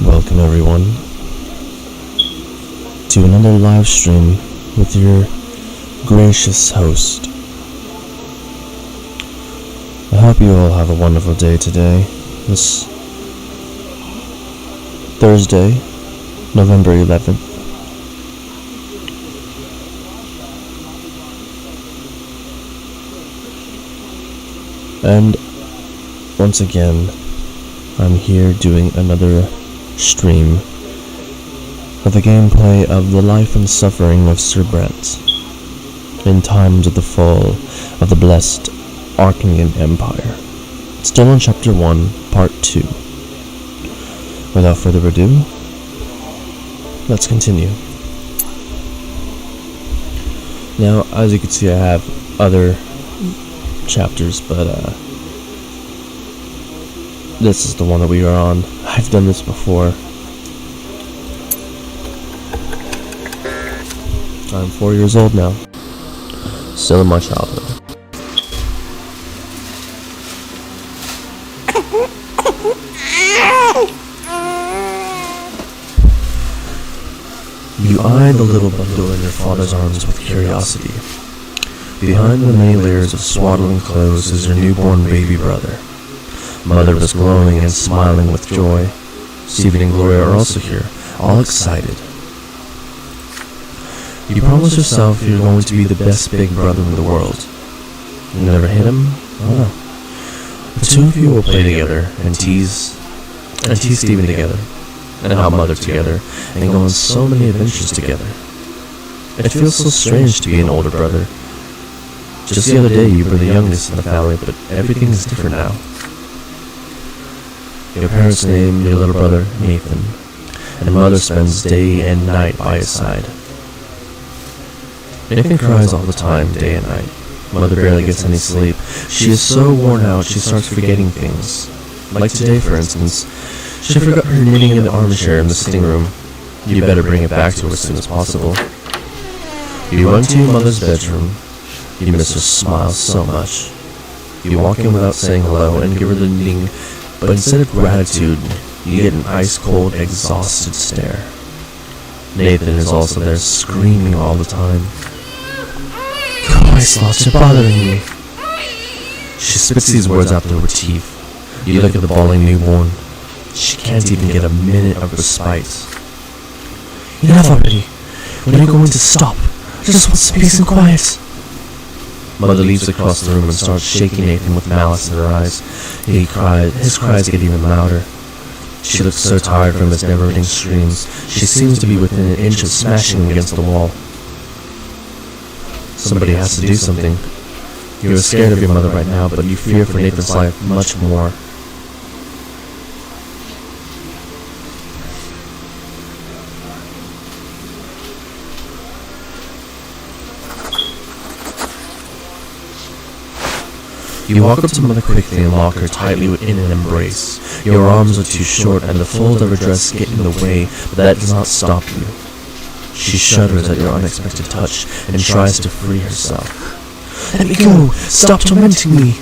Welcome everyone to another live stream with your gracious host. I hope you all have a wonderful day today, this Thursday, November 11th. And once again, I'm here doing another stream of the gameplay of the life and suffering of Sir Brante in times of the fall of the blessed Arcanian Empire. Still on Chapter 1, Part 2. Without further ado, let's continue. Now, as you can see, I have other chapters, but this is the one that we are on. I've done this before. I'm 4 years old now. Still in my childhood. You eye the little bundle in your father's arms with curiosity. Behind the many layers of swaddling clothes is your newborn baby brother. Mother was glowing and smiling with joy. Stephen and Gloria are also here, all excited. You promise yourself you're going to be the best big brother in the world. You never hit him? Oh no. The two of you will play together and tease Stephen together, and help Mother together, and go on so many adventures together. It feels so strange to be an older brother. Just the other day you were the youngest in the family, but everything is different now. Your parents name your little brother Nathan, and Mother spends day and night by his side. Nathan cries all the time, day and night. Mother barely gets any sleep. She is so worn out she starts forgetting things. Like today, for instance, she forgot her knitting in the armchair in the sitting room. You better bring it back to her as soon as possible. You run to your mother's bedroom. You miss her smile so much. You walk in without saying hello and give her the knitting, but instead of gratitude, you get an ice-cold, exhausted stare. Nathan is also there, screaming all the time. "Christ, Slots, you're bothering me." She spits these words out through her teeth. You look at the bawling newborn. She can't even get a minute of respite. "Enough already. When are you going to stop? I just want some peace and quiet." Mother leaps across the room and starts shaking Nathan with malice in her eyes. His cries get even louder. She looks so tired from his never-ending screams. She seems to be within an inch of smashing against the wall. Somebody has to do something. You are scared of your mother right now, but you fear for Nathan's life much more. You walk up to Mother quickly and lock her tightly in an embrace. Your arms are too short and the folds of her dress get in the way, but that does not stop you. She shudders at your unexpected touch and tries to free herself. "Let me go! Stop tormenting me!"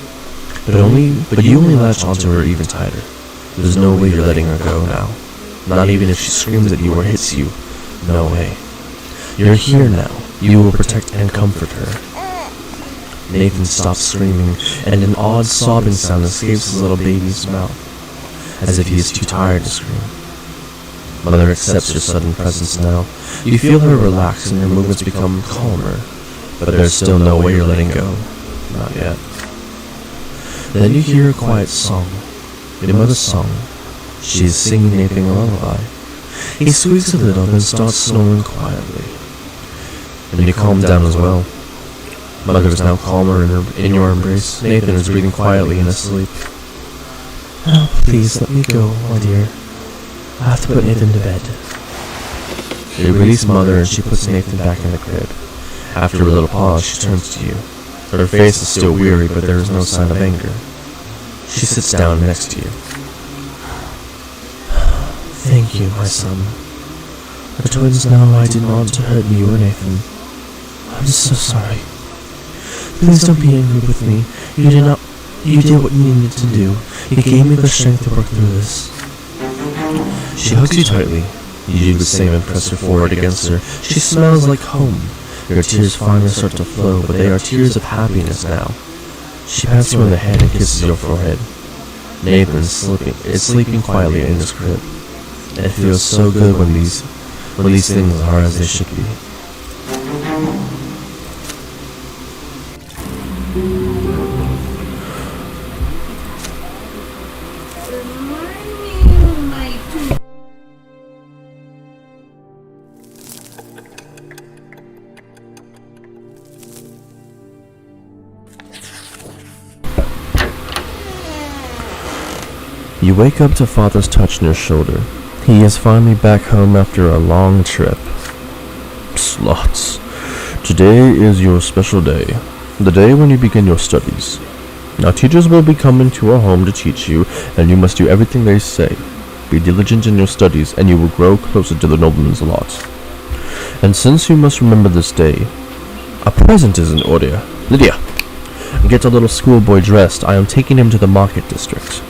But you only latch onto her even tighter. There's no way you're letting her go now. Not even if she screams at you or hits you. No way. You're here now. You will protect and comfort her. Nathan stops screaming, and an odd sobbing sound escapes his little baby's mouth, as if he is too tired to scream. Mother accepts your sudden presence now. You feel her relax and your movements become calmer, but there's still no way you're letting go. Not yet. Then you hear a quiet song. Your mother's song. She is singing Nathan a lullaby. He squeaks a little, then starts snoring quietly. And you calm down as well. Mother is now calmer in your embrace. Nathan is breathing quietly and asleep. "Oh, please let me go, my dear. I have to put Nathan to bed." You release Mother and she puts Nathan back in the crib. After a little pause, she turns to you. Her face is still weary, but there is no sign of anger. She sits down next to you. "Thank you, my son. The twins know I didn't want to hurt you or Nathan. I'm so sorry. Please don't be angry with me. You did what you needed to do. You gave me the strength to work through this. She hugs you tightly. You do the same and press your forehead against her. She smells like home. Your tears finally start to flow, but they are tears of happiness now. She pats you on the head and kisses your forehead. Nathan is sleeping quietly in his crib. And it feels so good when these things are as they should be. You wake up to Father's touch on your shoulder. He is finally back home after a long trip. Slots. Today is your special day. The day when you begin your studies. Now teachers will be coming to our home to teach you, and you must do everything they say. Be diligent in your studies, and you will grow closer to the nobleman's lot. And since you must remember this day, a present is in order. Lydia, get a little schoolboy dressed. I am taking him to the market district.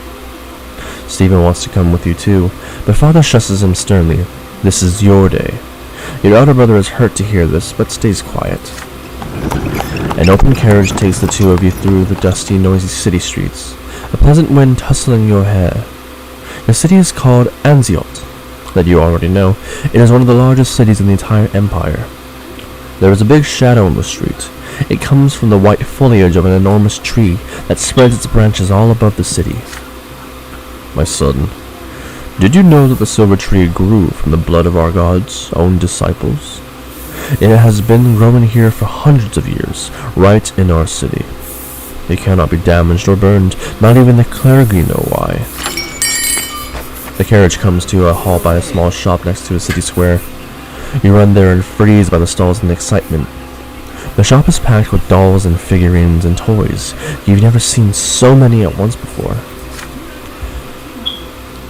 Stephen wants to come with you too, but Father shusses him sternly. This is your day. Your elder brother is hurt to hear this, but stays quiet. An open carriage takes the two of you through the dusty, noisy city streets, a pleasant wind tussling your hair. The city is called Anziot. That you already know. It is one of the largest cities in the entire empire. There is a big shadow in the street. It comes from the white foliage of an enormous tree that spreads its branches all above the city. My son, did you know that the silver tree grew from the blood of our God's own disciples? It has been growing here for hundreds of years, right in our city. It cannot be damaged or burned, not even the clergy know why. The carriage comes to a halt by a small shop next to a city square. You run there and freeze by the stalls in excitement. The shop is packed with dolls and figurines and toys. You've never seen so many at once before.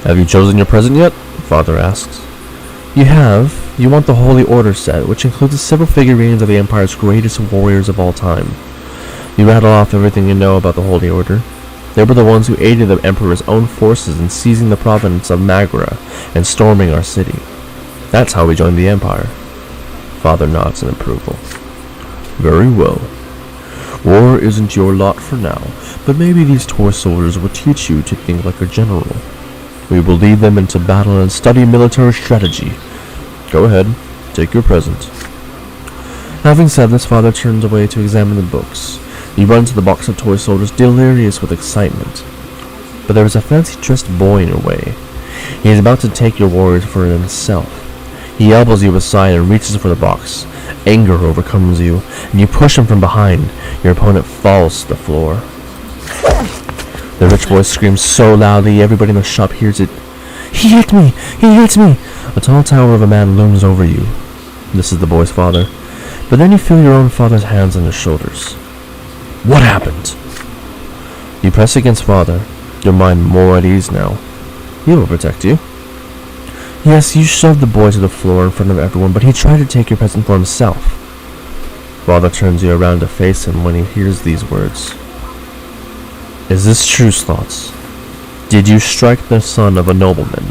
Have you chosen your present yet? Father asks. You have. You want the Holy Order set, which includes several figurines of the Empire's greatest warriors of all time. You rattle off everything you know about the Holy Order. They were the ones who aided the Emperor's own forces in seizing the province of Magra and storming our city. That's how we joined the Empire. Father nods in approval. Very well. War isn't your lot for now, but maybe these toy soldiers will teach you to think like a general. We will lead them into battle and study military strategy. Go ahead, take your present. Having said this, Father turns away to examine the books. You run to the box of toy soldiers, delirious with excitement. But there is a fancy-dressed boy in your way. He is about to take your warriors for himself. He elbows you aside and reaches for the box. Anger overcomes you, and you push him from behind. Your opponent falls to the floor. The rich voice screams so loudly everybody in the shop hears it. He hit me! He hit me! A tall tower of a man looms over you. This is the boy's father. But then you feel your own father's hands on your shoulders. What happened? You press against Father, your mind more at ease now. He will protect you. Yes, you shoved the boy to the floor in front of everyone, but he tried to take your present for himself. Father turns you around to face him when he hears these words. Is this true, Slots? Did you strike the son of a nobleman?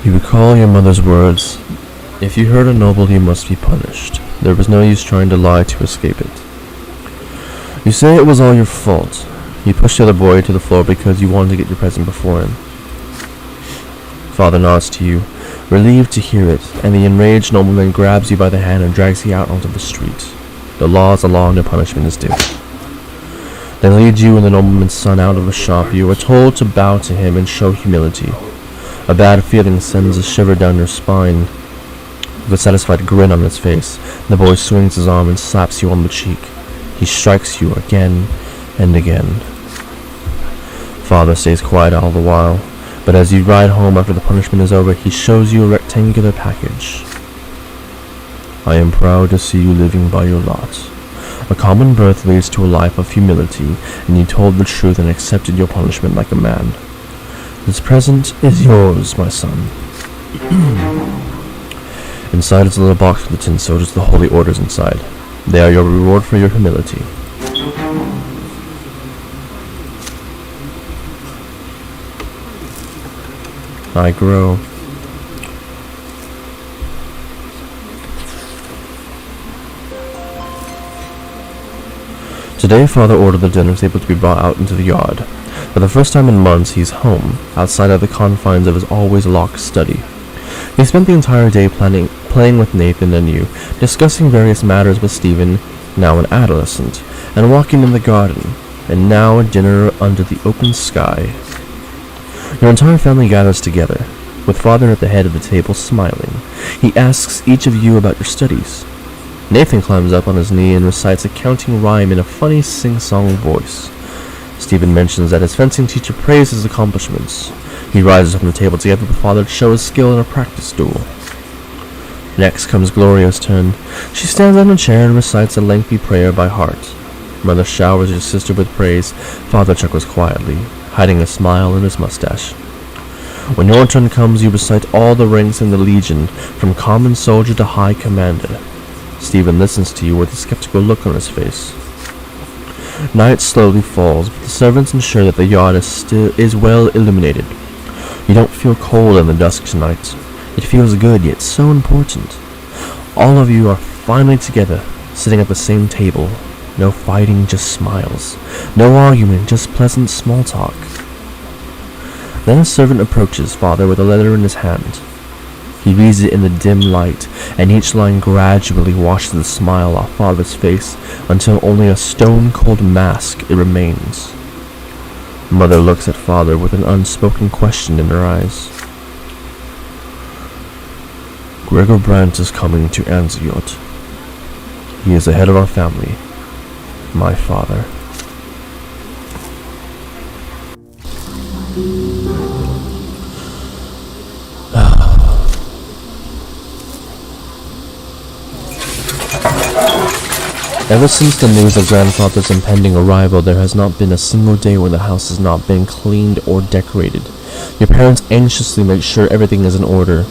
You recall your mother's words. If you hurt a noble, you must be punished. There was no use trying to lie to escape it. You say it was all your fault. You pushed the other boy to the floor because you wanted to get your present before him. Father nods to you, relieved to hear it, and the enraged nobleman grabs you by the hand and drags you out onto the street. The law is the law and no punishment is due. They lead you and the nobleman's son out of the shop. You are told to bow to him and show humility. A bad feeling sends a shiver down your spine. With a satisfied grin on his face, the boy swings his arm and slaps you on the cheek. He strikes you again and again. Father stays quiet all the while, but as you ride home after the punishment is over, he shows you a rectangular package. I am proud to see you living by your lot. A common birth leads to a life of humility, and you told the truth and accepted your punishment like a man. This present is yours, my son. Inside is a little box with a tin soldiers, the holy orders inside. They are your reward for your humility. I grow. Today, Father ordered the dinner table to be brought out into the yard. For the first time in months, he's home, outside of the confines of his always locked study. He spent the entire day playing with Nathan and you, discussing various matters with Stephen, now an adolescent, and walking in the garden, and now a dinner under the open sky. Your entire family gathers together, with Father at the head of the table smiling. He asks each of you about your studies. Nathan climbs up on his knee and recites a counting rhyme in a funny sing-song voice. Stephen mentions that his fencing teacher praised his accomplishments. He rises from the table together with Father to show his skill in a practice duel. Next comes Gloria's turn. She stands on a chair and recites a lengthy prayer by heart. Mother showers your sister with praise. Father chuckles quietly, hiding a smile in his mustache. When your turn comes, you recite all the ranks in the Legion, from common soldier to high commander. Stephen listens to you with a skeptical look on his face. Night slowly falls, but the servants ensure that the yard is well illuminated. You don't feel cold in the dusk tonight. It feels good, yet so important. All of you are finally together, sitting at the same table. No fighting, just smiles. No argument, just pleasant small talk. Then a servant approaches Father with a letter in his hand. He reads it in the dim light, and each line gradually washes the smile off Father's face until only a stone-cold mask it remains. Mother looks at Father with an unspoken question in her eyes. Gregor Brante is coming to Anziot. He is the head of our family, my father. Ever since the news of Grandfather's impending arrival, there has not been a single day where the house has not been cleaned or decorated. Your parents anxiously make sure everything is in order.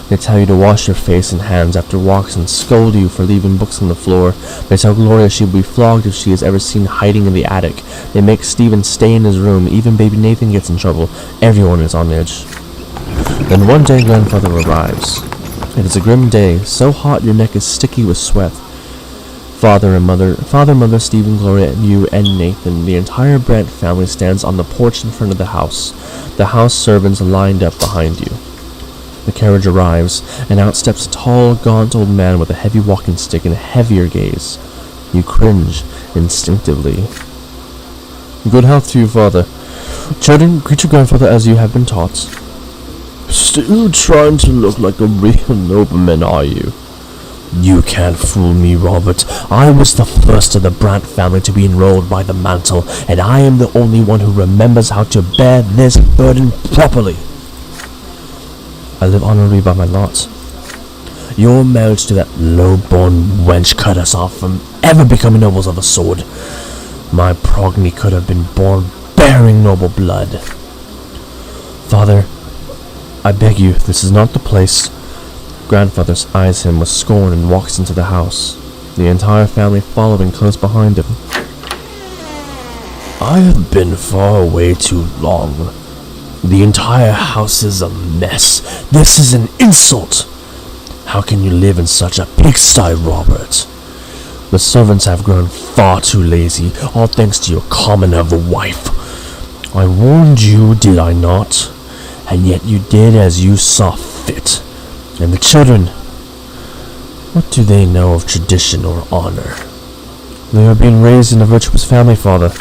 They tell you to wash your face and hands after walks and scold you for leaving books on the floor. They tell Gloria she will be flogged if she is ever seen hiding in the attic. They make Stephen stay in his room. Even baby Nathan gets in trouble. Everyone is on edge. Then one day Grandfather arrives. It is a grim day, so hot your neck is sticky with sweat. Father, Mother, Stephen, Gloria, and you, and Nathan, the entire Brante family stands on the porch in front of the house. The house servants lined up behind you. The carriage arrives, and out steps a tall, gaunt old man with a heavy walking stick and a heavier gaze. You cringe instinctively. Good health to you, Father. Children, greet your grandfather as you have been taught. Still trying to look like a real nobleman, are you? You can't fool me, Robert. I was the first of the Brante family to be enrolled by the mantle, and I am the only one who remembers how to bear this burden properly. I live honorably by my lot. Your marriage to that low-born wench cut us off from ever becoming nobles of the sword. My progeny could have been born bearing noble blood. Father, I beg you, this is not the place. Grandfather eyes him with scorn and walks into the house, the entire family following close behind him. I have been far away too long. The entire house is a mess. This is an insult. How can you live in such a pigsty, Robert? The servants have grown far too lazy, all thanks to your commoner of a wife. I warned you, did I not? And yet you did as you saw fit. And the children, what do they know of tradition or honor? They are being raised in a virtuous family, Father.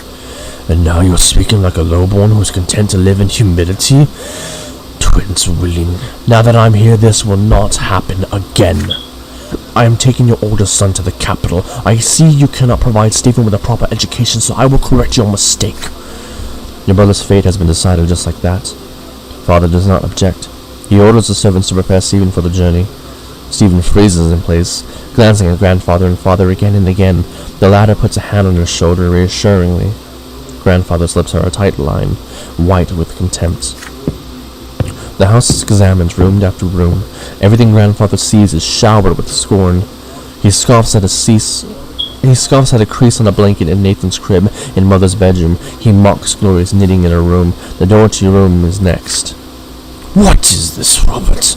And now you're speaking like a lowborn who's content to live in humility? Twins willing. Now that I'm here, this will not happen again. I am taking your oldest son to the capital. I see you cannot provide Stephen with a proper education, so I will correct your mistake. Your brother's fate has been decided just like that. Father does not object. He orders the servants to prepare Stephen for the journey. Stephen freezes in place, glancing at grandfather and father again and again. The latter puts a hand on his shoulder reassuringly. Grandfather's lips are a tight line, white with contempt. The house is examined room after room. Everything grandfather sees is showered with scorn. He scoffs at a crease on a blanket in Nathan's crib in mother's bedroom. He mocks Gloria's knitting in her room. The door to your room is next. What is this, Robert?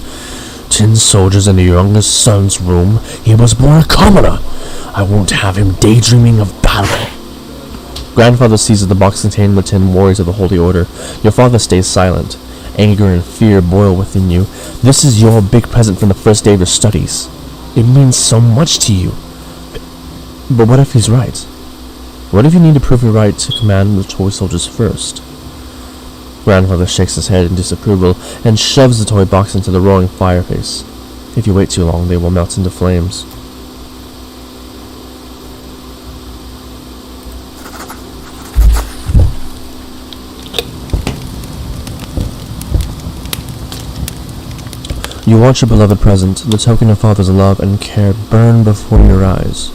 10 soldiers in the youngest son's room. He was born a commoner. I won't have him daydreaming of battle. Grandfather seizes the box containing the 10 warriors of the Holy Order. Your father stays silent. Anger and fear boil within you. This is your big present from the first day of your studies. It means so much to you. But what if he's right? What if you need to prove your right to command the toy soldiers first? Grandfather shakes his head in disapproval and shoves the toy box into the roaring fireplace. If you wait too long, they will melt into flames. You watch your beloved present, the token of father's love and care, burn before your eyes.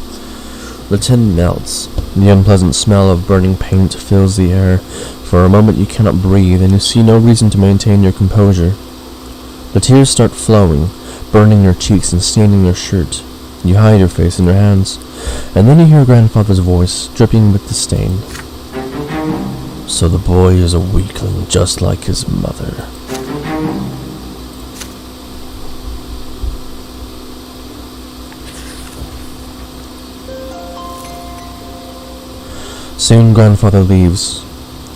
The tin melts. The unpleasant smell of burning paint fills the air. For a moment you cannot breathe, and you see no reason to maintain your composure. The tears start flowing, burning your cheeks and staining your shirt. You hide your face in your hands, and then you hear grandfather's voice, dripping with disdain. So the boy is a weakling, just like his mother. Soon grandfather leaves.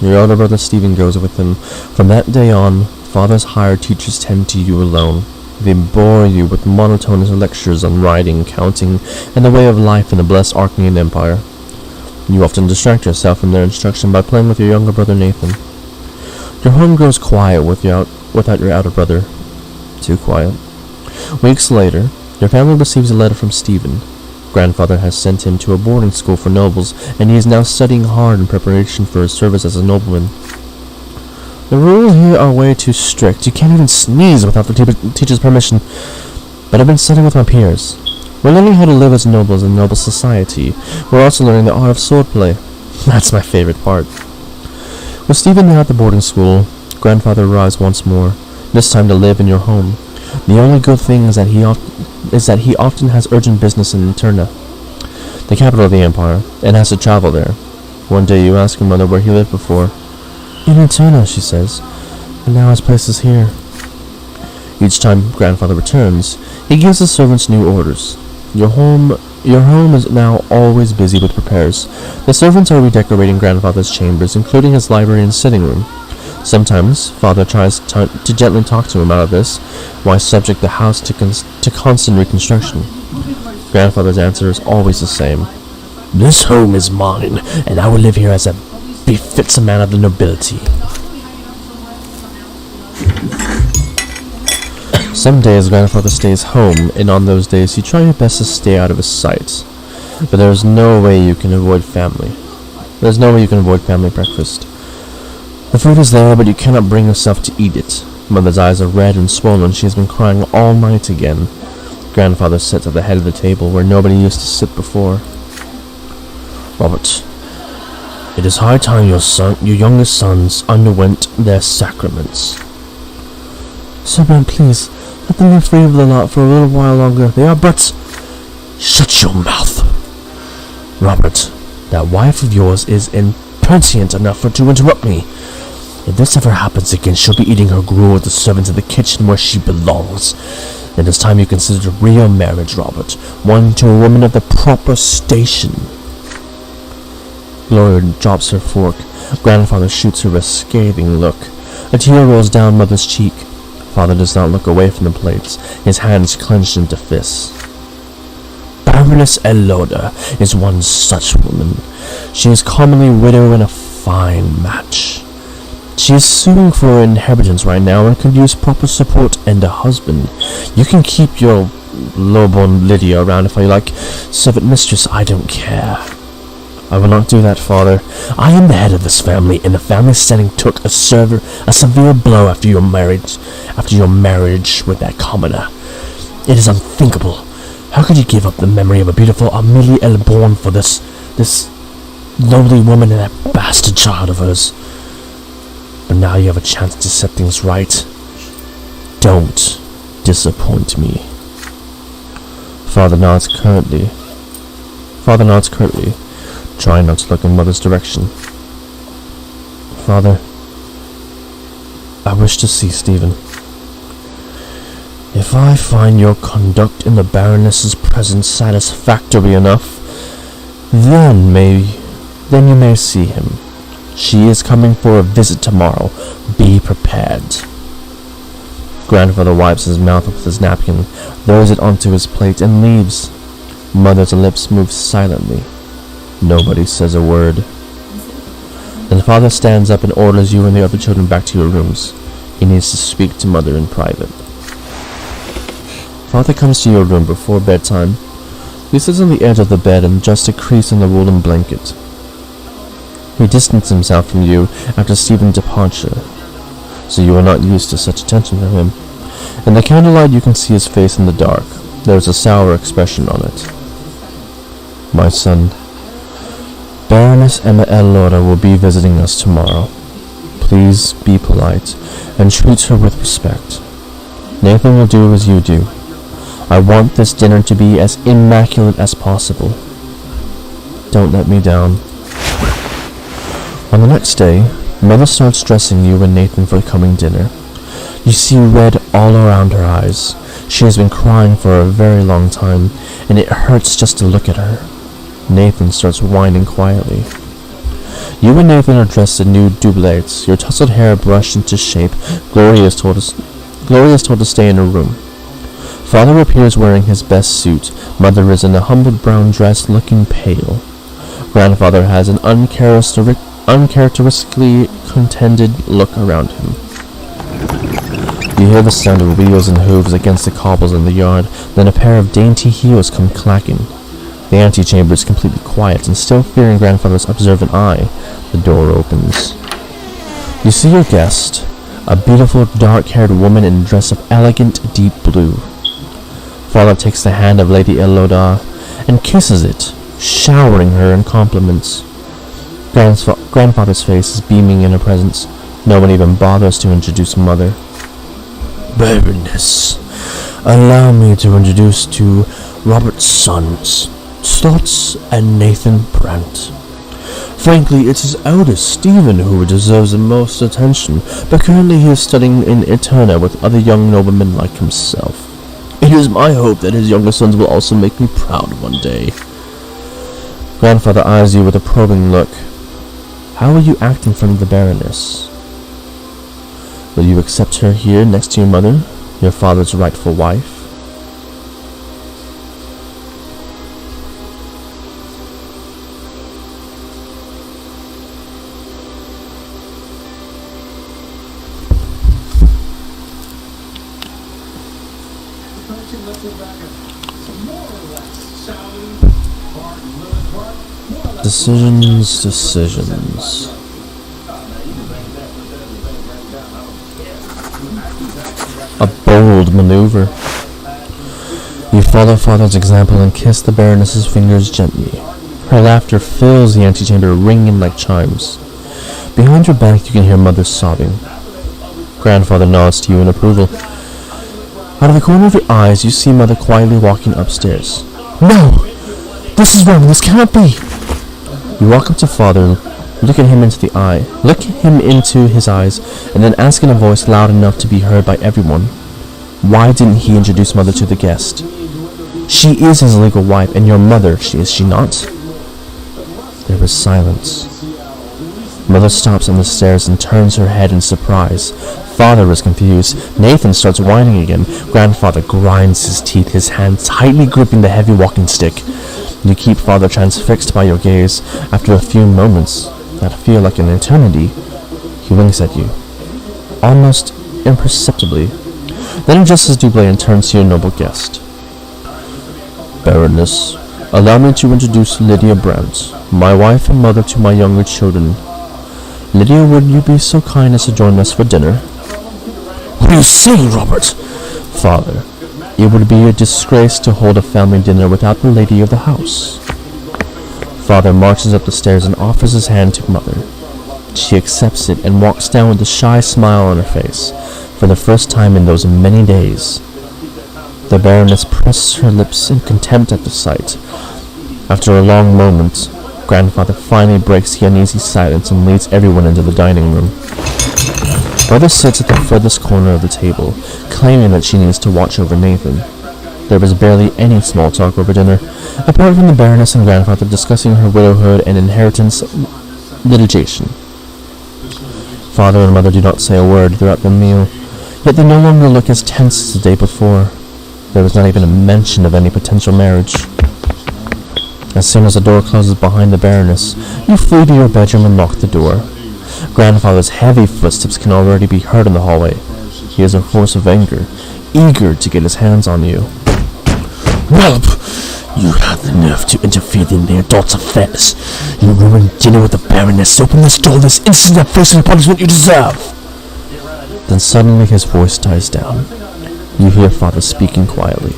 Your elder brother Stephen goes with him. From that day on, father's hired teachers tend to you alone. They bore you with monotonous lectures on writing, counting, and the way of life in the blessed Archenian Empire. You often distract yourself from their instruction by playing with your younger brother Nathan. Your home grows quiet without your elder brother. Too quiet. Weeks later, your family receives a letter from Stephen. Grandfather has sent him to a boarding school for nobles, and he is now studying hard in preparation for his service as a nobleman. The rules here are way too strict. You can't even sneeze without the teacher's permission. But I've been studying with my peers. We're learning how to live as nobles in noble society. We're also learning the art of swordplay. That's my favorite part. With Stephen now at the boarding school, grandfather arrives once more, this time to live in your home. The only good thing is that he often has urgent business in Eterna, the capital of the empire, and has to travel there. One day you ask your mother where he lived before. In Eterna, she says, and now his place is here. Each time grandfather returns, he gives the servants new orders. Your home is now always busy with repairs. The servants are redecorating grandfather's chambers, including his library and sitting room. Sometimes, father tries to gently talk to him out of this, why subject the house to constant reconstruction. Grandfather's answer is always the same. This home is mine, and I will live here as befits a man of the nobility. Some days grandfather stays home, and on those days you try your best to stay out of his sight. But there's no way you can avoid family. There's no way you can avoid family breakfast. The food is there, but you cannot bring yourself to eat it. Mother's eyes are red and swollen. She has been crying all night again. Grandfather sits at the head of the table where nobody used to sit before. Robert, it is high time your youngest sons underwent their sacraments. Sir Brante, please, let them be free of the lot for a little while longer. They are but... Shut your mouth. Robert, that wife of yours is impertinent enough to interrupt me. If this ever happens again, she'll be eating her gruel with the servants in the kitchen where she belongs. It is time you considered a real marriage, Robert. One to a woman of the proper station. Gloria drops her fork. Grandfather shoots her a scathing look. A tear rolls down mother's cheek. Father does not look away from the plates, his hands clenched into fists. Baroness Eloda is one such woman. She is commonly widow and a fine match. She is suing for inheritance right now and could use proper support and a husband. You can keep your lowborn Lydia around if I like. Servant mistress, I don't care. I will not do that, father. I am the head of this family, and the family setting took a severe blow after your marriage with that commoner. It is unthinkable. How could you give up the memory of a beautiful Amelie Elborn for this lowly woman and that bastard child of hers? But now you have a chance to set things right. Don't disappoint me. Father nods curtly, trying not to look in Mother's direction. Father, I wish to see Stephen. If I find your conduct in the Baroness's presence satisfactory enough, then you may see him. She is coming for a visit tomorrow. Be prepared. Grandfather wipes his mouth with his napkin, throws it onto his plate, and leaves. Mother's lips move silently. Nobody says a word. Then father stands up and orders you and the other children back to your rooms. He needs to speak to mother in private. Father comes to your room before bedtime. He sits on the edge of the bed and adjusts a crease in the woolen blanket. He distances himself from you after Stephen's departure, so you are not used to such attention from him. In the candlelight you can see his face in the dark. There is a sour expression on it. My son, Baroness Emma Elora will be visiting us tomorrow. Please be polite and treat her with respect. Nathan will do as you do. I want this dinner to be as immaculate as possible. Don't let me down. On the next day, Mother starts dressing you and Nathan for the coming dinner. You see red all around her eyes. She has been crying for a very long time, and it hurts just to look at her. Nathan starts whining quietly. You and Nathan are dressed in new doublets, your tousled hair brushed into shape. Gloria is told to stay in her room. Father appears wearing his best suit. Mother is in a humbled brown dress, looking pale. Grandfather has an uncharacteristically contented look around him. You hear the sound of wheels and hooves against the cobbles in the yard, then a pair of dainty heels come clacking. The antechamber is completely quiet, and still fearing Grandfather's observant eye, the door opens. You see your guest, a beautiful dark-haired woman in a dress of elegant deep blue. Father takes the hand of Lady Elodar and kisses it, showering her in compliments. Grandfather's face is beaming in her presence. No one even bothers to introduce Mother. Baroness, allow me to introduce to Robert's sons, Slots and Nathan Brante. Frankly, it's his eldest, Stephen, who deserves the most attention, but currently he is studying in Eterna with other young noblemen like himself. It is my hope that his younger sons will also make me proud one day. Grandfather eyes you with a probing look. How are you acting from the Baroness? Will you accept her here next to your mother, your father's rightful wife? Decisions. A bold maneuver. You follow Father's example and kiss the Baroness's fingers gently. Her laughter fills the antechamber, ringing like chimes. Behind your back you can hear Mother sobbing. Grandfather nods to you in approval. Out of the corner of your eyes you see Mother quietly walking upstairs. No! This is wrong, this cannot be! You walk up to Father, look him into his eyes, and then ask in a voice loud enough to be heard by everyone. Why didn't he introduce Mother to the guest? She is his legal wife, and your mother, is she not? There is silence. Mother stops on the stairs and turns her head in surprise. Father is confused. Nathan starts whining again. Grandfather grinds his teeth, his hand tightly gripping the heavy walking stick. You keep Father transfixed by your gaze. After a few moments that feel like an eternity, he winks at you, almost imperceptibly. Then adjusts his doublet and turns to your noble guest. Baroness, allow me to introduce Lydia Brante, my wife and mother to my younger children. Lydia, would you be so kind as to join us for dinner? What are you saying, Robert? Father, it would be a disgrace to hold a family dinner without the lady of the house. Father marches up the stairs and offers his hand to Mother. She accepts it and walks down with a shy smile on her face, for the first time in those many days. The Baroness presses her lips in contempt at the sight. After a long moment, Grandfather finally breaks the uneasy silence and leads everyone into the dining room. Mother sits at the furthest corner of the table, claiming that she needs to watch over Nathan. There was barely any small talk over dinner, apart from the Baroness and Grandfather discussing her widowhood and inheritance litigation. Father and Mother do not say a word throughout the meal, yet they no longer look as tense as the day before. There was not even a mention of any potential marriage. As soon as the door closes behind the Baroness, you flee to your bedroom and lock the door. Grandfather's heavy footsteps can already be heard in the hallway. He is a force of anger, eager to get his hands on you. Whelp! You have the nerve to interfere in the adult's affairs. You ruined dinner with the Baroness. Open this door this instant and face the punishment you deserve. Then suddenly his voice dies down. You hear Father speaking quietly.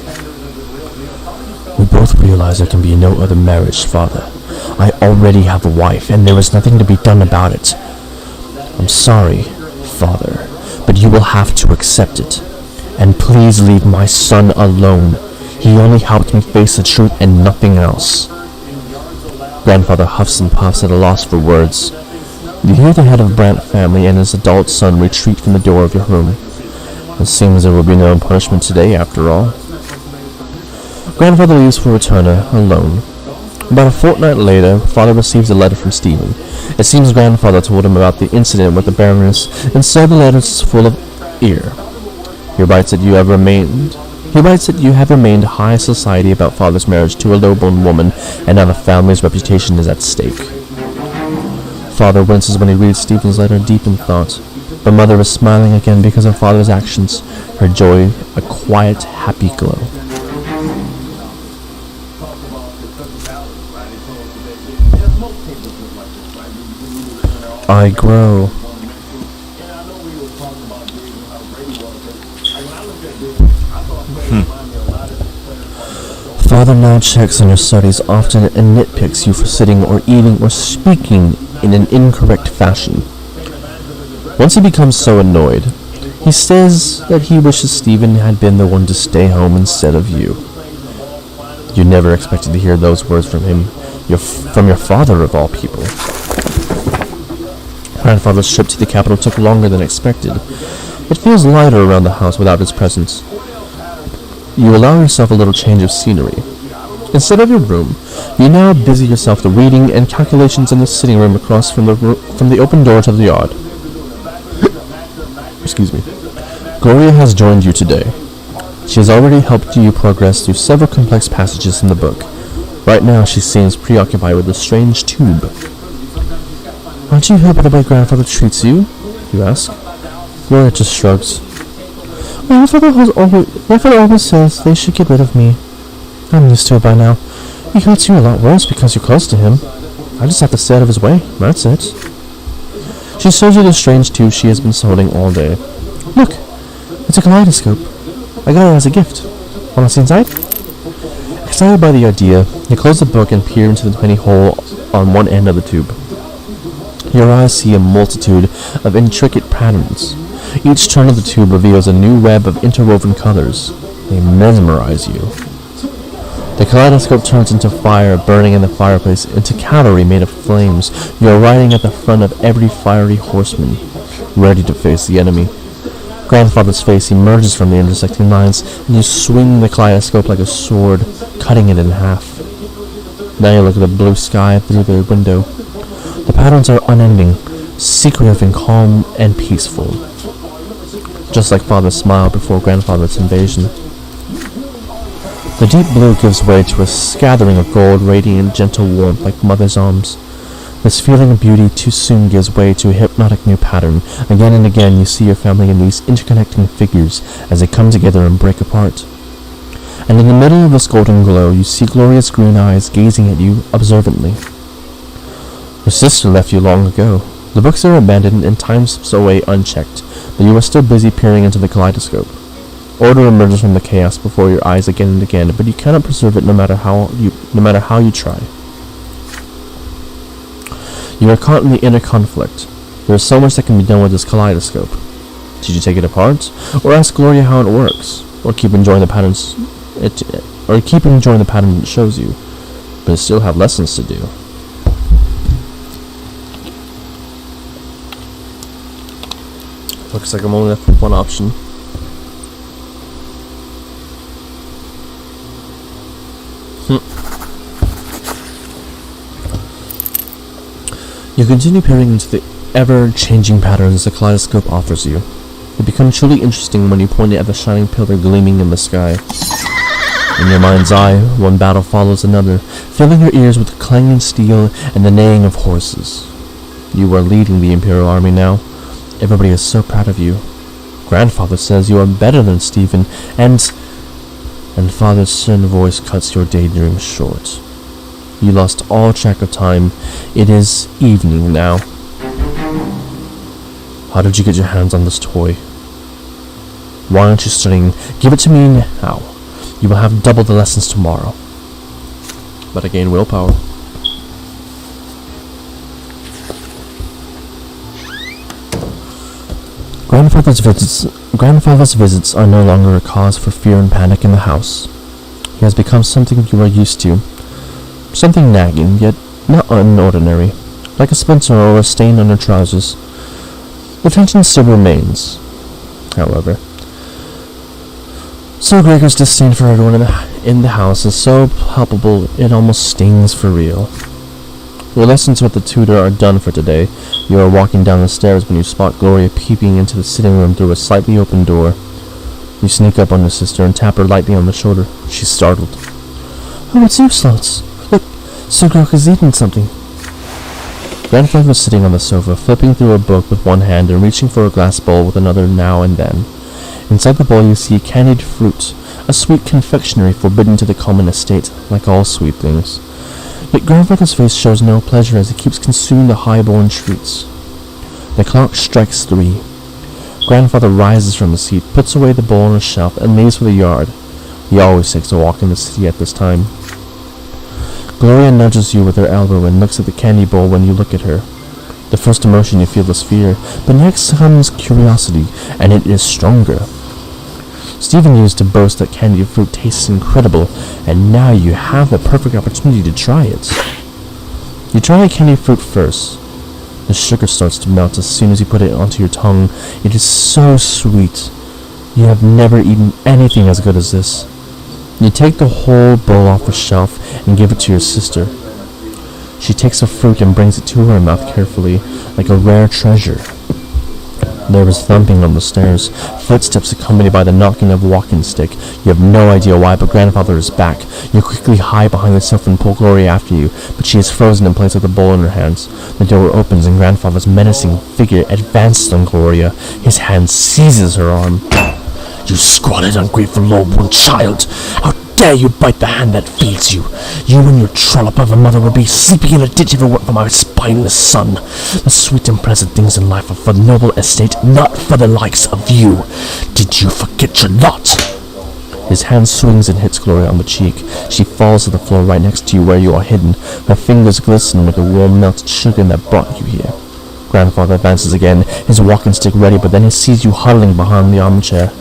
We both realize there can be no other marriage, Father. I already have a wife, and there is nothing to be done about it. I'm sorry, Father, but you will have to accept it. And please leave my son alone. He only helped me face the truth and nothing else. Grandfather huffs and puffs at a loss for words. You hear the head of the Brante family and his adult son retreat from the door of your room. It seems there will be no punishment today, after all. Grandfather leaves for Eterna alone. About a fortnight later, Father receives a letter from Stephen. It seems Grandfather told him about the incident with the Baroness, and so the letter is full of ear. He writes that you have remained high society about Father's marriage to a low-born woman, and now the family's reputation is at stake. Father winces when he reads Stephen's letter, deep in thought. But Mother is smiling again because of Father's actions, her joy a quiet, happy glow. I grow. Father now checks on your studies often and nitpicks you for sitting or eating or speaking in an incorrect fashion. Once he becomes so annoyed, he says that he wishes Stephen had been the one to stay home instead of you. You never expected to hear those words from him, from your father of all people. Grandfather's trip to the capital took longer than expected. It feels lighter around the house without his presence. You allow yourself a little change of scenery. Instead of your room, you now busy yourself with reading and calculations in the sitting room across from the open door to the yard. Excuse me. Gloria has joined you today. She has already helped you progress through several complex passages in the book. Right now, she seems preoccupied with a strange tube. Aren't you happy the way Grandfather treats you? You ask. Gloria just shrugs. My father always says they should get rid of me. I'm used to it by now. He hurts you a lot worse because you're close to him. I just have to stay out of his way. That's it. She shows you the strange tube she has been holding all day. Look, it's a kaleidoscope. I got it as a gift. Want to see inside? Excited by the idea, you close the book and peer into the tiny hole on one end of the tube. Your eyes see a multitude of intricate patterns. Each turn of the tube reveals a new web of interwoven colors. They mesmerize you. The kaleidoscope turns into fire burning in the fireplace, into cavalry made of flames. You are riding at the front of every fiery horseman, ready to face the enemy. Grandfather's face emerges from the intersecting lines, and you swing the kaleidoscope like a sword, cutting it in half. Now you look at the blue sky through the window. The patterns are unending, secretive and calm and peaceful. Just like Father's smile before Grandfather's invasion. The deep blue gives way to a scattering of gold, radiant, gentle warmth like Mother's arms. This feeling of beauty too soon gives way to a hypnotic new pattern. Again and again you see your family in these interconnecting figures as they come together and break apart. and in the middle of this golden glow you see Gloria's green eyes gazing at you observantly. Your sister left you long ago. The books are abandoned and time slips away unchecked, but you are still busy peering into the kaleidoscope. Order emerges from the chaos before your eyes again and again, but you cannot preserve it no matter how you try. You are caught in the inner conflict. There is so much that can be done with this kaleidoscope. Should you take it apart, or ask Gloria how it works, or keep enjoying the patterns it shows you, but still have lessons to do. Looks like I'm only left with one option. You continue peering into the ever-changing patterns the kaleidoscope offers you. It becomes truly interesting when you point it at the shining pillar gleaming in the sky. In your mind's eye, one battle follows another, filling your ears with clanging steel and the neighing of horses. You are leading the Imperial Army now. Everybody is so proud of you. Grandfather says you are better than Stephen, and Father's stern voice cuts your daydreams short. You lost all track of time. It is evening now. How did you get your hands on this toy? Why aren't you studying? Give it to me now. You will have double the lessons tomorrow. But I gain willpower. Grandfather's visits are no longer a cause for fear and panic in the house. He has become something you are used to. Something nagging, yet not unordinary, like a splinter or a stain on your trousers. The tension still remains, however. Sir Gregor's disdain for everyone in the house is so palpable it almost stings for real. Your lessons with the tutor are done for today. You are walking down the stairs when you spot Gloria peeping into the sitting room through a slightly open door. You sneak up on your sister and tap her lightly on the shoulder. She's startled. Oh, it's you, Slots. Look, Sir Gregor is eating something. Grandfather was sitting on the sofa, flipping through a book with one hand and reaching for a glass bowl with another now and then. Inside the bowl you see candied fruit, a sweet confectionery forbidden to the common estate, like all sweet things. Yet Grandfather's face shows no pleasure as he keeps consuming the high-born treats. The clock strikes 3. Grandfather rises from his seat, puts away the bowl on a shelf, and leaves for the yard. He always takes a walk in the city at this time. Gloria nudges you with her elbow and looks at the candy bowl when you look at her. The first emotion you feel is fear, but next comes curiosity, and it is stronger. Stephen used to boast that candied fruit tastes incredible, and now you have the perfect opportunity to try it. You try candied fruit first. The sugar starts to melt as soon as you put it onto your tongue. It is so sweet. You have never eaten anything as good as this. You take the whole bowl off the shelf and give it to your sister. She takes the fruit and brings it to her mouth carefully, like a rare treasure. There is thumping on the stairs, footsteps accompanied by the knocking of a walking stick. You have no idea why, but Grandfather is back. You quickly hide behind the sofa and pull Gloria after you, but she is frozen in place with the bowl in her hands. The door opens and Grandfather's menacing figure advances on Gloria. His hand seizes her arm. You squalid, ungrateful, low-born child! How dare you bite the hand that feeds you? You and your trollop of a mother will be sleeping in a ditch if it weren't for my spineless son. The sweet and pleasant things in life are for the noble estate, not for the likes of you. Did you forget your lot? His hand swings and hits Gloria on the cheek. She falls to the floor right next to you where you are hidden. Her fingers glisten with the warm melted sugar that brought you here. Grandfather advances again, his walking stick ready, but then he sees you huddling behind the armchair.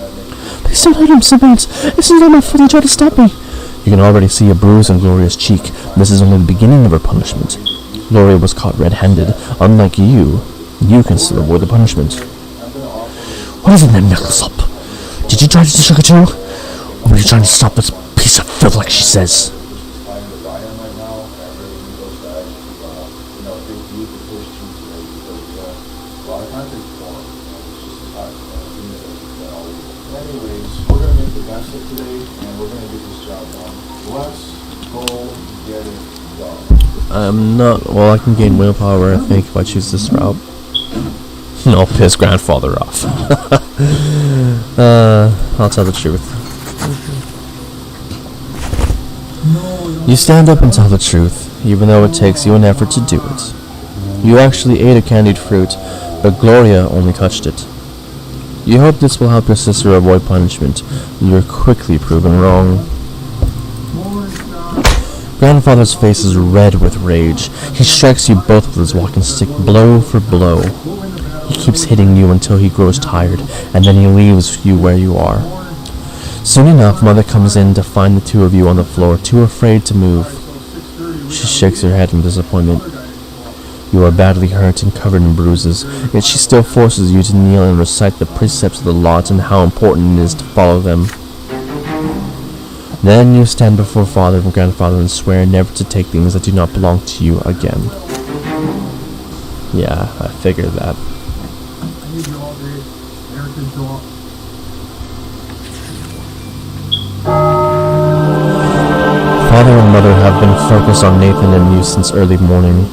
Please don't hurt him, Simmons. This is not my fault. He tried to stop me. You can already see a bruise on Gloria's cheek. This is only the beginning of her punishment. Gloria was caught red-handed. Unlike you can still avoid the punishment. What is in that milksop? Did you try to sugar too? Or were you trying to stop this piece of filth like she says? Well, I can gain willpower, I think, if I choose this route. I'll piss Grandfather off. I'll tell the truth. You stand up and tell the truth, even though it takes you an effort to do it. You actually ate a candied fruit, but Gloria only touched it. You hope this will help your sister avoid punishment. You're quickly proven wrong. Grandfather's face is red with rage. He strikes you both with his walking stick, blow for blow. He keeps hitting you until he grows tired, and then he leaves you where you are. Soon enough, Mother comes in to find the two of you on the floor, too afraid to move. She shakes her head in disappointment. You are badly hurt and covered in bruises, yet she still forces you to kneel and recite the precepts of the laws and how important it is to follow them. Then you stand before Father and Grandfather and swear never to take things that do not belong to you again. Yeah, I figured that. Father and Mother have been focused on Nathan and you since early morning.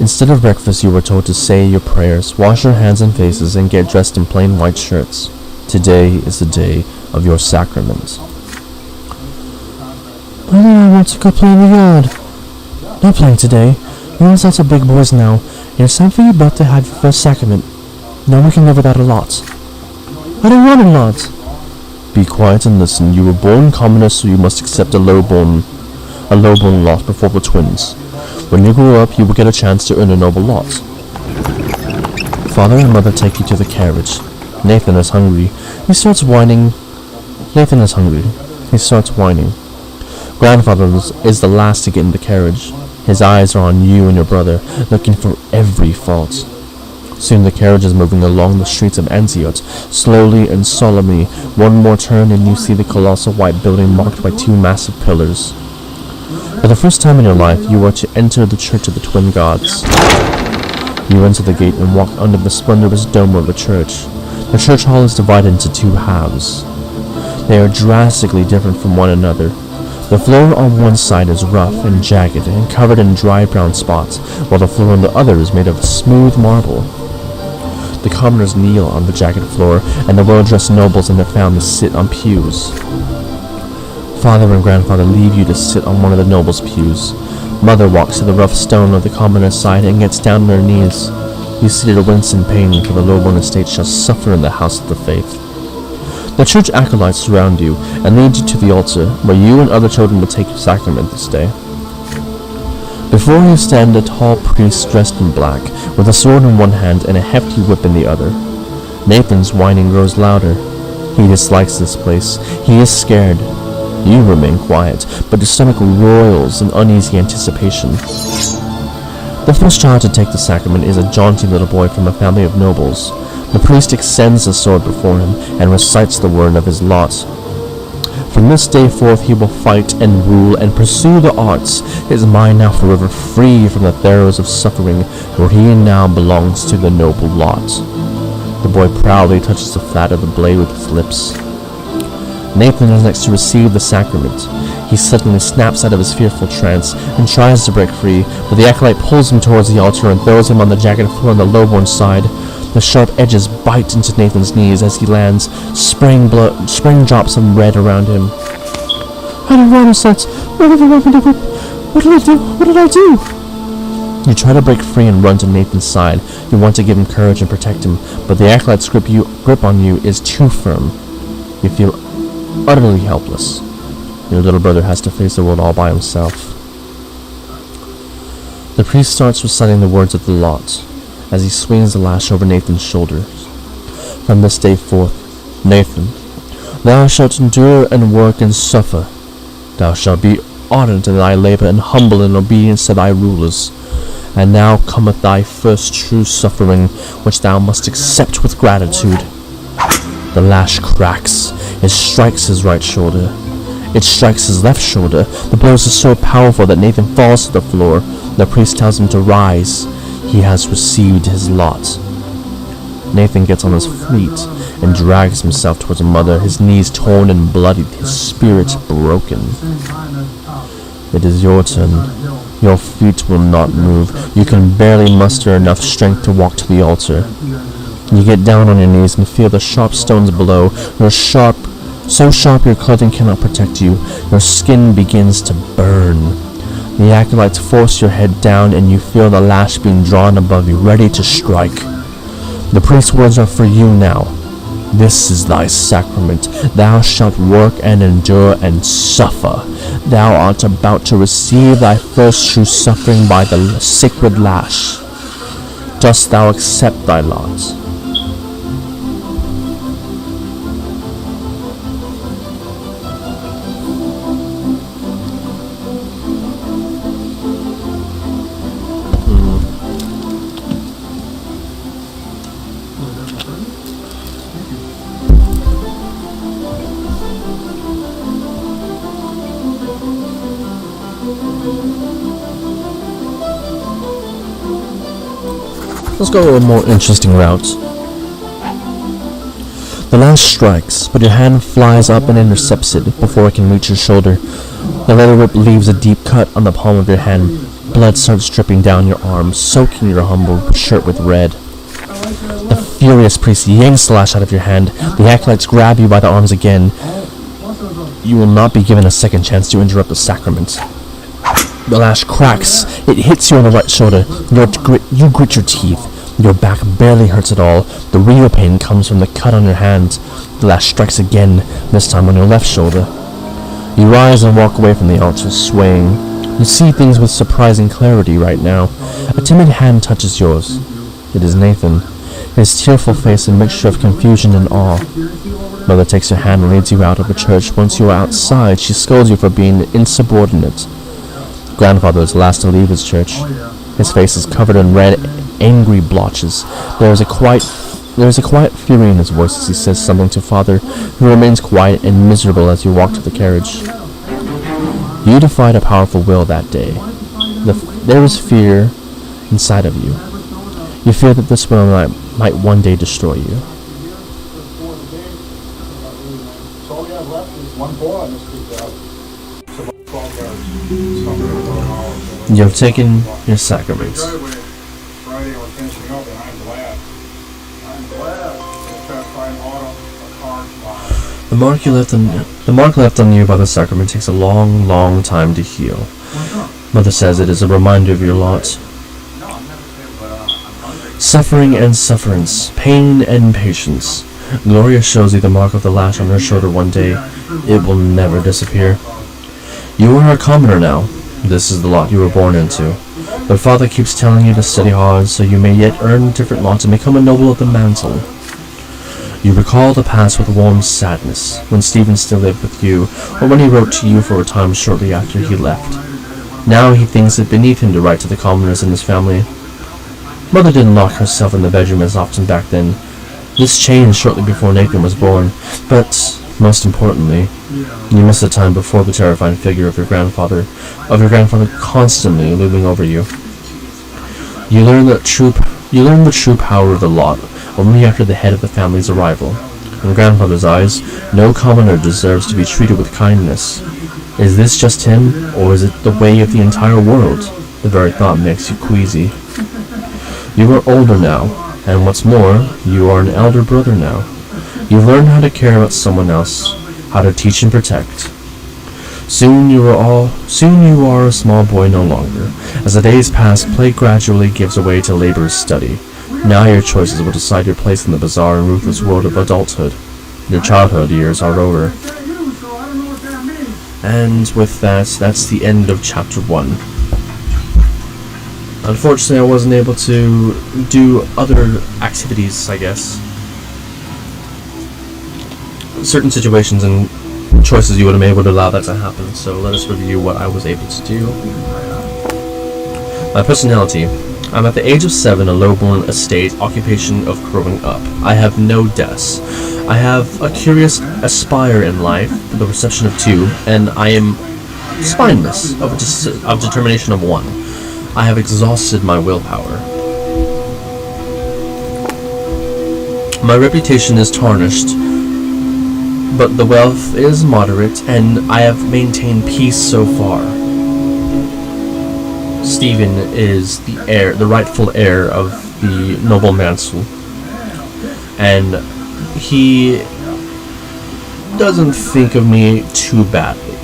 Instead of breakfast, you were told to say your prayers, wash your hands and faces, and get dressed in plain white shirts. Today is the day of your sacrament. I want to go play in the yard. No playing today. You're all sorts of big boys now. It's time for you both to have your first sacrament. No one can live without a lot. I don't want a lot. Be quiet and listen. You were born commoner, so you must accept a lowborn lot before the twins. When you grow up, you will get a chance to earn a noble lot. Father and Mother take you to the carriage. Nathan is hungry. He starts whining. Grandfather is the last to get in the carriage. His eyes are on you and your brother, looking for every fault. Soon the carriage is moving along the streets of Antioch, slowly and solemnly. One more turn and you see the colossal white building marked by two massive pillars. For the first time in your life, you are to enter the Church of the Twin Gods. You enter the gate and walk under the splendorous dome of the church. The church hall is divided into two halves. They are drastically different from one another. The floor on one side is rough and jagged and covered in dry brown spots, while the floor on the other is made of smooth marble. The commoners kneel on the jagged floor, and the well-dressed nobles and their families sit on pews. Father and Grandfather leave you to sit on one of the nobles' pews. Mother walks to the rough stone of the commoner's side and gets down on her knees. You see her wince in pain, for the lowborn estate shall suffer in the house of the faith. The church acolytes surround you and lead you to the altar, where you and other children will take your sacrament this day. Before you stand a tall priest dressed in black, with a sword in one hand and a hefty whip in the other. Nathan's whining grows louder. He dislikes this place. He is scared. You remain quiet, but your stomach roils in uneasy anticipation. The first child to take the sacrament is a jaunty little boy from a family of nobles. The priest extends the sword before him and recites the word of his lot. From this day forth he will fight and rule and pursue the arts, his mind now forever free from the throes of suffering, for he now belongs to the noble lot. The boy proudly touches the flat of the blade with his lips. Nathan is next to receive the sacrament. He suddenly snaps out of his fearful trance and tries to break free, but the acolyte pulls him towards the altar and throws him on the jagged floor on the lowborn side. The sharp edges bite into Nathan's knees as he lands, spraying drops of red around him. I don't want to What did you want me to whip? What did I do? What did I do? You try to break free and run to Nathan's side. You want to give him courage and protect him, but the acolyte's grip on you is too firm. You feel utterly helpless. Your little brother has to face the world all by himself. The priest starts reciting the words of the lot as he swings the lash over Nathan's shoulders. From this day forth, Nathan, thou shalt endure and work and suffer. Thou shalt be ardent in thy labor and humble in obedience to thy rulers. And now cometh thy first true suffering, which thou must accept with gratitude. The lash cracks. It strikes his right shoulder. It strikes his left shoulder. The blows are so powerful that Nathan falls to the floor. The priest tells him to rise. He has received his lot. Nathan gets on his feet and drags himself towards his mother, his knees torn and bloodied, his spirit broken. It is your turn. Your feet will not move. You can barely muster enough strength to walk to the altar. You get down on your knees and feel the sharp stones below. So sharp your clothing cannot protect you. Your skin begins to burn. The acolytes force your head down and you feel the lash being drawn above you, ready to strike. The priest's words are for you now. This is thy sacrament. Thou shalt work and endure and suffer. Thou art about to receive thy first true suffering by the sacred lash. Dost thou accept thy lot? Let's go a more interesting route. The lash strikes, but your hand flies up and intercepts it before it can reach your shoulder. The leather whip leaves a deep cut on the palm of your hand. Blood starts dripping down your arm, soaking your humble shirt with red. The furious priest yanks the lash out of your hand. The acolytes grab you by the arms again. You will not be given a second chance to interrupt the sacrament. The lash cracks. It hits you on the right shoulder. You grit your teeth. Your back barely hurts at all. The real pain comes from the cut on your hand. The lash strikes again, this time on your left shoulder. You rise and walk away from the altar, swaying. You see things with surprising clarity right now. A timid hand touches yours. It is Nathan. His tearful face a mixture of confusion and awe. Mother takes your hand and leads you out of the church. Once you are outside, she scolds you for being insubordinate. Grandfather is last to leave his church. His face is covered in red, angry blotches. There is a quiet fury in his voice as he says something to Father, who remains quiet and miserable as you walk to the carriage. You defied a powerful will that day. There is fear inside of you. You fear that this will might one day destroy you. You have taken your sacraments. The mark left on you by the sacrament takes a long, long time to heal. Mother says it is a reminder of your lot. Suffering and sufferance, pain and patience. Gloria shows you the mark of the lash on her shoulder one day. It will never disappear. You are a commoner now. This is the lot you were born into. But Father keeps telling you to study hard so you may yet earn different lots and become a noble of the mantle. You recall the past with warm sadness, when Stephen still lived with you, or when he wrote to you for a time shortly after he left. Now he thinks it beneath him to write to the commoners in his family. Mother didn't lock herself in the bedroom as often back then. This changed shortly before Nathan was born, but most importantly, you missed the time before the terrifying figure of your grandfather constantly looming over you. You learn the true power of the lot only after the head of the family's arrival. In grandfather's eyes, no commoner deserves to be treated with kindness. Is this just him, or is it the way of the entire world? The very thought makes you queasy. You are older now, and what's more, you are an elder brother now. You've learned how to care about someone else, how to teach and protect. Soon you are a small boy no longer. As the days pass, play gradually gives way to labor's study. Now your choices will decide your place in the bizarre and ruthless world of adulthood. Your childhood years are over. And with that, that's the end of chapter 1. Unfortunately, I wasn't able to do other activities, I guess. Certain situations and choices you would have been able to allow that to happen, so let us review what I was able to do. My personality. I'm at the age of 7, a lowborn estate, occupation of growing up. I have no desks. I have a curious aspire in life, the perception of 2, and I am spineless, of determination of 1. I have exhausted my willpower. My reputation is tarnished, but the wealth is moderate, and I have maintained peace so far. Stephen is the rightful heir of the noble mantle, and he doesn't think of me too badly.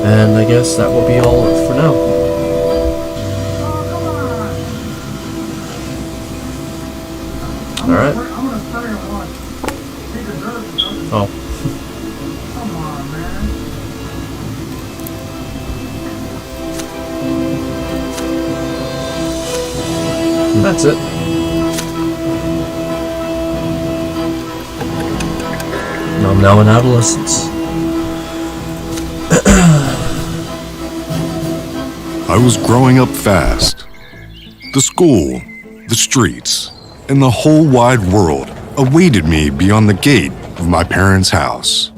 And I guess that will be all for now. Alright. Oh. And that's it. I'm now an adolescent. I was growing up fast. The school, the streets, and the whole wide world awaited me beyond the gate of my parents' house.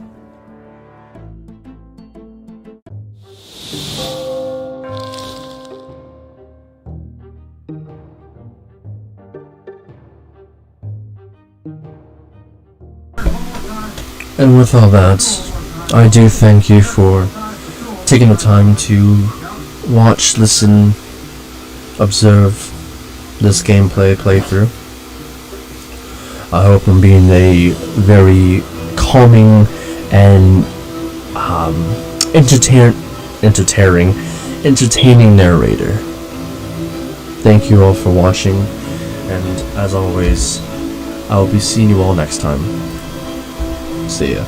And with all that, I do thank you for taking the time to watch, listen, observe this gameplay playthrough. I hope I'm being a very calming and entertaining narrator. Thank you all for watching, and as always, I will be seeing you all next time. See ya.